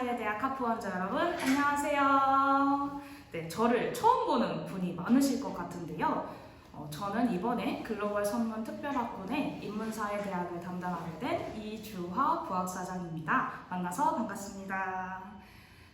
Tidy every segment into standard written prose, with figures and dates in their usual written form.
인문사회대학 학부원자 여러분, 안녕하세요. 네, 저를 처음 보는 분이 많으실 것 같은데요. 저는 이번에 글로벌 선문 특별학군의 인문사회대학을 담당하게 된 이주화 부학사장입니다. 만나서 반갑습니다.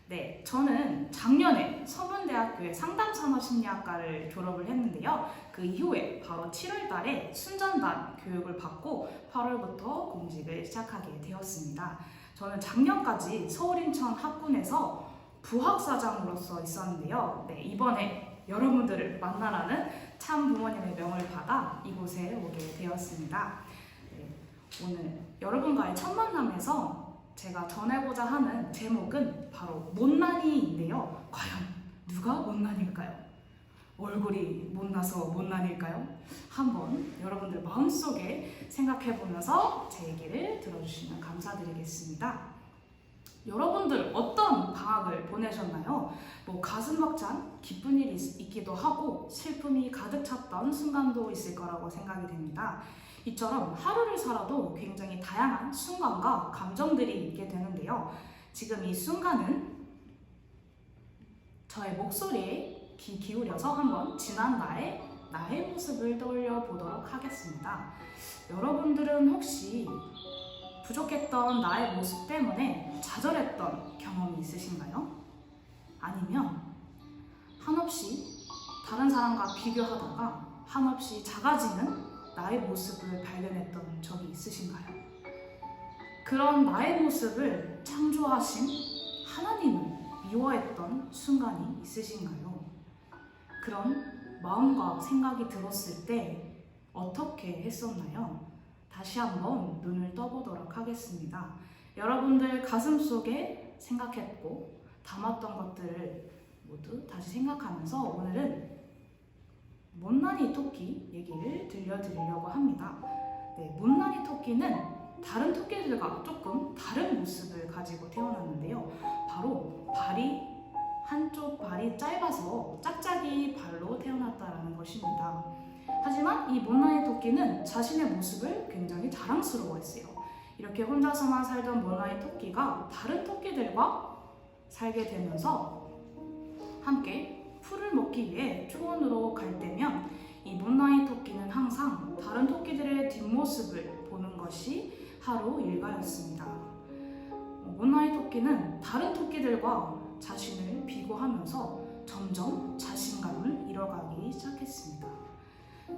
네, 저는 작년에 서문대학교의 상담산업심리학과를 졸업을 했는데요. 그 이후에 바로 7월 달에 순전반 교육을 받고 8월부터 공직을 시작하게 되었습니다. 저는 작년까지 서울 인천 학군에서 부학사장으로서 있었는데요. 네, 이번에 여러분들을 만나라는 참 부모님의 명을 받아 이곳에 오게 되었습니다. 네, 오늘 여러분과의 첫 만남에서 제가 전해고자 하는 제목은 바로 못난이인데요. 과연 누가 못난일까요? 얼굴이 못나서 못난일까요? 한번 여러분들 마음속에 생각해보면서 제 얘기를 들어주시면 감사드리겠습니다. 여러분들 어떤 방학을 보내셨나요? 가슴 벅찬 기쁜 일이 있기도 하고 슬픔이 가득 찼던 순간도 있을 거라고 생각이 됩니다. 이처럼 하루를 살아도 굉장히 다양한 순간과 감정들이 있게 되는데요. 지금 이 순간은 저의 목소리에 귀 기울여서 한번 지난 나의 모습을 떠올려 보도록 하겠습니다. 여러분들은 혹시 부족했던 나의 모습 때문에 좌절했던 경험이 있으신가요? 아니면 한없이 다른 사람과 비교하다가 한없이 작아지는 나의 모습을 발견했던 적이 있으신가요? 그런 나의 모습을 창조하신 하나님을 미워했던 순간이 있으신가요? 그런 마음과 생각이 들었을 때 어떻게 했었나요? 다시 한번 눈을 떠보도록 하겠습니다. 여러분들 가슴속에 생각했고 담았던 것들을 모두 다시 생각하면서 오늘은 못난이 토끼 얘기를 들려드리려고 합니다. 네, 못난이 토끼는 다른 토끼들과 조금 다른 모습을 가지고 태어났는데요. 바로 한쪽 발이 짧아서 짝짝이 발로 태어났다는 것입니다. 하지만 이 못난이 토끼는 자신의 모습을 굉장히 자랑스러워했어요. 이렇게 혼자서만 살던 못난이 토끼가 다른 토끼들과 살게 되면서 함께 풀을 먹기 위해 초원으로 갈 때면 이 못난이 토끼는 항상 다른 토끼들의 뒷모습을 보는 것이 하루 일과였습니다. 못난이 토끼는 다른 토끼들과 자신을 비교하면서 점점 자신감을 잃어가기 시작했습니다.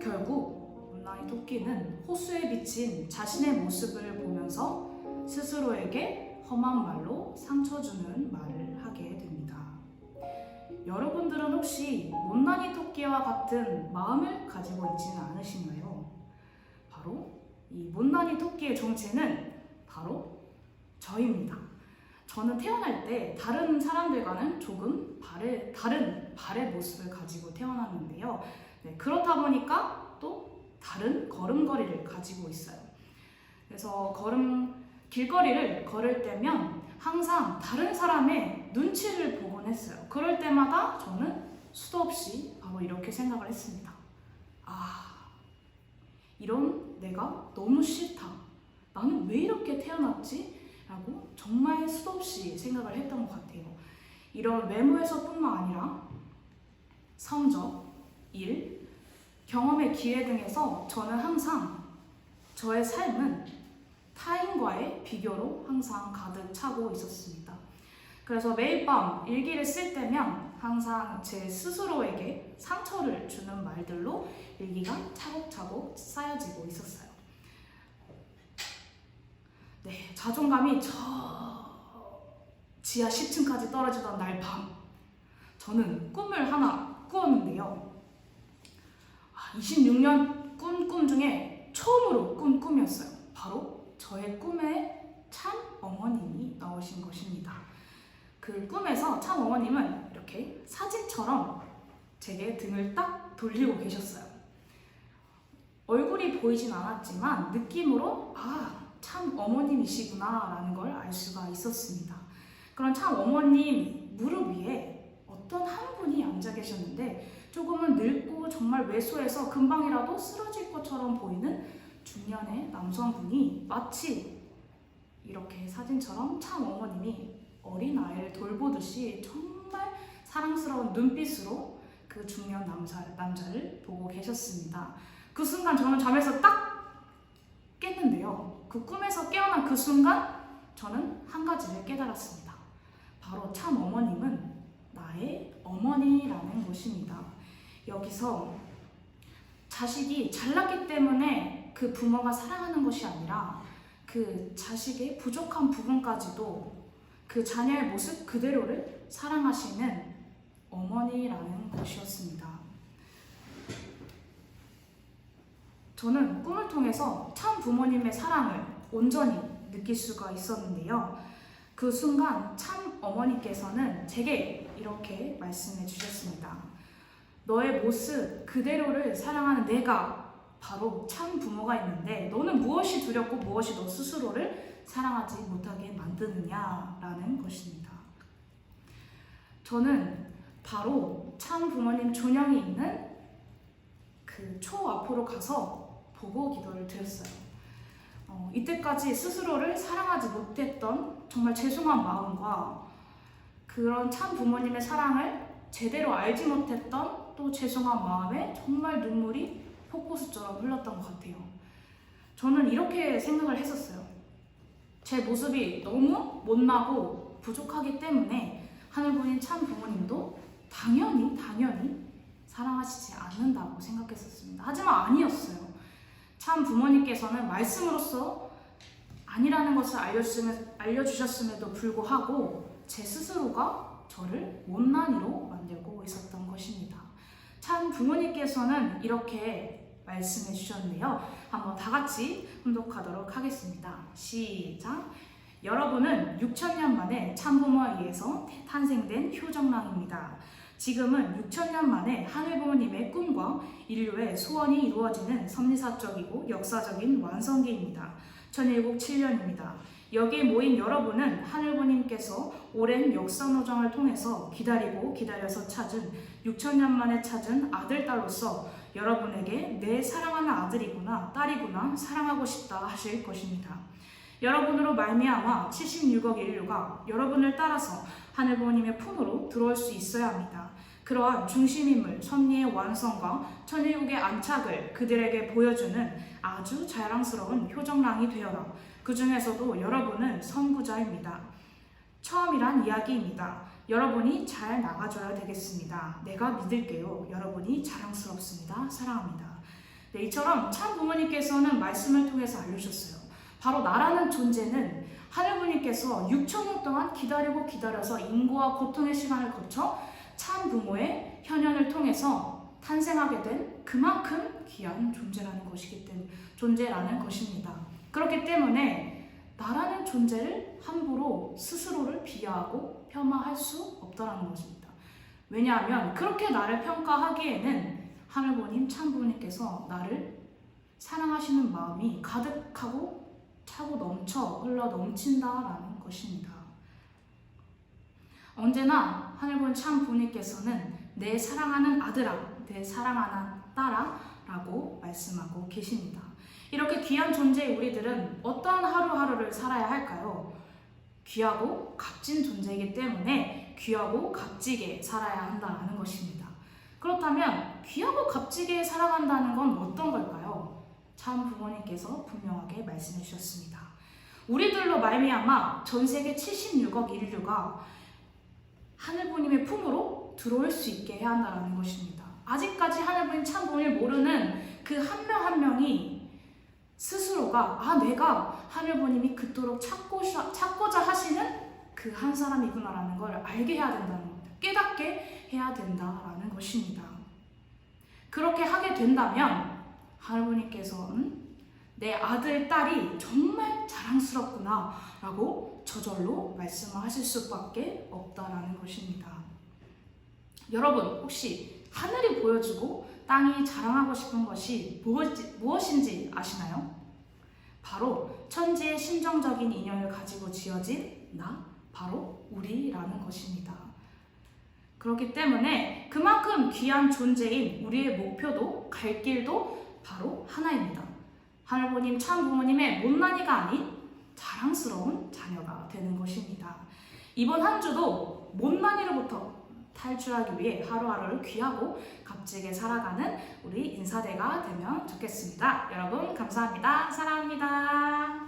결국 못난이 토끼는 호수에 비친 자신의 모습을 보면서 스스로에게 험한 말로 상처 주는 말을 하게 됩니다. 여러분들은 혹시 못난이 토끼와 같은 마음을 가지고 있지는 않으신가요? 바로 이 못난이 토끼의 정체는 바로 저입니다. 저는 태어날 때 다른 사람들과는 조금 다른 발의 모습을 가지고 태어났는데요. 네, 그렇다 보니까 또 다른 걸음걸이를 가지고 있어요. 그래서 길거리를 걸을 때면 항상 다른 사람의 눈치를 보곤 했어요. 그럴 때마다 저는 수도 없이 바로 이렇게 생각을 했습니다. 이런 내가 너무 싫다. 나는 왜 이렇게 태어났지? 라고 정말 수도 없이 생각을 했던 것 같아요. 이런 외모에서뿐만 아니라 성적, 일, 경험의 기회 등에서 저는 항상 저의 삶은 타인과의 비교로 항상 가득 차고 있었습니다. 그래서 매일 밤 일기를 쓸 때면 항상 제 스스로에게 상처를 주는 말들로 일기가 차곡차곡 쌓여지고 있었어요. 네, 자존감이 저 지하 10층까지 떨어지던 날 밤, 저는 꿈을 하나 꾸었는데요. 26년 꾼 꿈 중에 처음으로 꾼 꿈이었어요. 바로 저의 꿈에 참 어머님이 나오신 것입니다. 그 꿈에서 참 어머님은 이렇게 사진처럼 제게 등을 딱 돌리고 계셨어요. 얼굴이 보이진 않았지만 느낌으로 참 어머님이시구나 라는 걸 알 수가 있었습니다. 그런 참 어머님 무릎 위에 어떤 한 분이 앉아 계셨는데 조금은 늙고 정말 왜소해서 금방이라도 쓰러질 것처럼 보이는 중년의 남성분이 마치 이렇게 사진처럼 참 어머님이 어린아이를 돌보듯이 정말 사랑스러운 눈빛으로 그 중년 남자를 보고 계셨습니다. 그 순간 저는 잠에서 딱 깼는데요. 그 꿈에서 깨어난 그 순간 저는 한 가지를 깨달았습니다. 바로 참 어머님은 나의 어머니라는 것입니다. 여기서 자식이 잘났기 때문에 그 부모가 사랑하는 것이 아니라 그 자식의 부족한 부분까지도 그 자녀의 모습 그대로를 사랑하시는 어머니라는 것이었습니다. 저는 꿈을 통해서 참 부모님의 사랑을 온전히 느낄 수가 있었는데요. 그 순간 참 어머니께서는 제게 이렇게 말씀해 주셨습니다. 너의 모습 그대로를 사랑하는 내가 바로 참 부모가 있는데 너는 무엇이 두렵고 무엇이 너 스스로를 사랑하지 못하게 만드느냐라는 것입니다. 저는 바로 참 부모님 존영이 있는 그 초 앞으로 가서 보고 기도를 드렸어요. 이때까지 스스로를 사랑하지 못했던 정말 죄송한 마음과 그런 참 부모님의 사랑을 제대로 알지 못했던 또 죄송한 마음에 정말 눈물이 폭포수처럼 흘렀던 것 같아요. 저는 이렇게 생각을 했었어요. 제 모습이 너무 못나고 부족하기 때문에 하늘분인 참 부모님도 당연히 사랑하시지 않는다고 생각했었습니다. 하지만 아니었어요. 참 부모님께서는 말씀으로써 아니라는 것을 알려주셨음에도 불구하고 제 스스로가 저를 못난이로 만들고 있었던 것입니다. 참 부모님께서는 이렇게 말씀해 주셨는데요. 한번 다 같이 훈독하도록 하겠습니다. 시작! 여러분은 6,000년 만에 참부모에 의해서 탄생된 효정랑입니다. 지금은 6,000년 만에 하늘부모님의 꿈과 인류의 소원이 이루어지는 섭리사적이고 역사적인 완성기입니다. 1007년입니다. 여기에 모인 여러분은 하늘부모님께서 오랜 역사노정을 통해서 기다려서 찾은 6,000년 만에 찾은 아들딸로서 여러분에게 내 사랑하는 아들이구나 딸이구나 사랑하고 싶다 하실 것입니다. 여러분으로 말미암아 76억 인류가 여러분을 따라서 하늘부모님의 품으로 들어올 수 있어야 합니다. 그러한 중심인물 섭리의 완성과 천일국의 안착을 그들에게 보여주는 아주 자랑스러운 효정랑이 되어라. 그 중에서도 여러분은 선구자입니다. 처음이란 이야기입니다. 여러분이 잘 나가줘야 되겠습니다. 내가 믿을게요. 여러분이 자랑스럽습니다. 사랑합니다. 네, 이처럼 참 부모님께서는 말씀을 통해서 알려주셨어요. 바로 나라는 존재는 하늘부모님께서 6,000년 동안 기다려서 인고와 고통의 시간을 거쳐 참 부모의 현현을 통해서 탄생하게 된 그만큼 귀한 존재라는 것입니다. 그렇기 때문에 나라는 존재를 함부로 스스로를 비하하고 폄하할 수 없다는 것입니다. 왜냐하면 그렇게 나를 평가하기에는 하늘부모님, 참부모님께서 나를 사랑하시는 마음이 가득하고 차고 넘쳐 흘러 넘친다라는 것입니다. 언제나 하늘본 참 부모님께서는 내 사랑하는 아들아, 내 사랑하는 딸아 라고 말씀하고 계십니다. 이렇게 귀한 존재의 우리들은 어떠한 하루하루를 살아야 할까요? 귀하고 값진 존재이기 때문에 귀하고 값지게 살아야 한다는 것입니다. 그렇다면 귀하고 값지게 살아간다는 건 어떤 걸까요? 참 부모님께서 분명하게 말씀해 주셨습니다. 우리들로 말미암아 전 세계 76억 인류가 하늘부모님의 품으로 들어올 수 있게 해야 한다는 것입니다. 아직까지 하늘부모님 참 부모님을 모르는 그 한 명 한 명이 스스로가 내가 하늘부모님이 그토록 찾고자 하시는 그 한 사람이구나라는 걸 알게 해야 된다는 겁니다. 깨닫게 해야 된다라는 것입니다. 그렇게 하게 된다면 하늘부모님께서는 내 아들, 딸이 정말 자랑스럽구나 라고 저절로 말씀을 하실 수밖에 없다라는 것입니다. 여러분 혹시 하늘이 보여주고 땅이 자랑하고 싶은 것이 무엇인지 아시나요? 바로 천지의 심정적인 인연을 가지고 지어진 바로 우리라는 것입니다. 그렇기 때문에 그만큼 귀한 존재인 우리의 목표도 갈 길도 바로 하나입니다. 하늘부모님, 참 부모님의 못난이가 아닌 자랑스러운 자녀가 되는 것입니다. 이번 한 주도 못난이로부터 탈출하기 위해 하루하루를 귀하고 값지게 살아가는 우리 인사대가 되면 좋겠습니다. 여러분 감사합니다. 사랑합니다.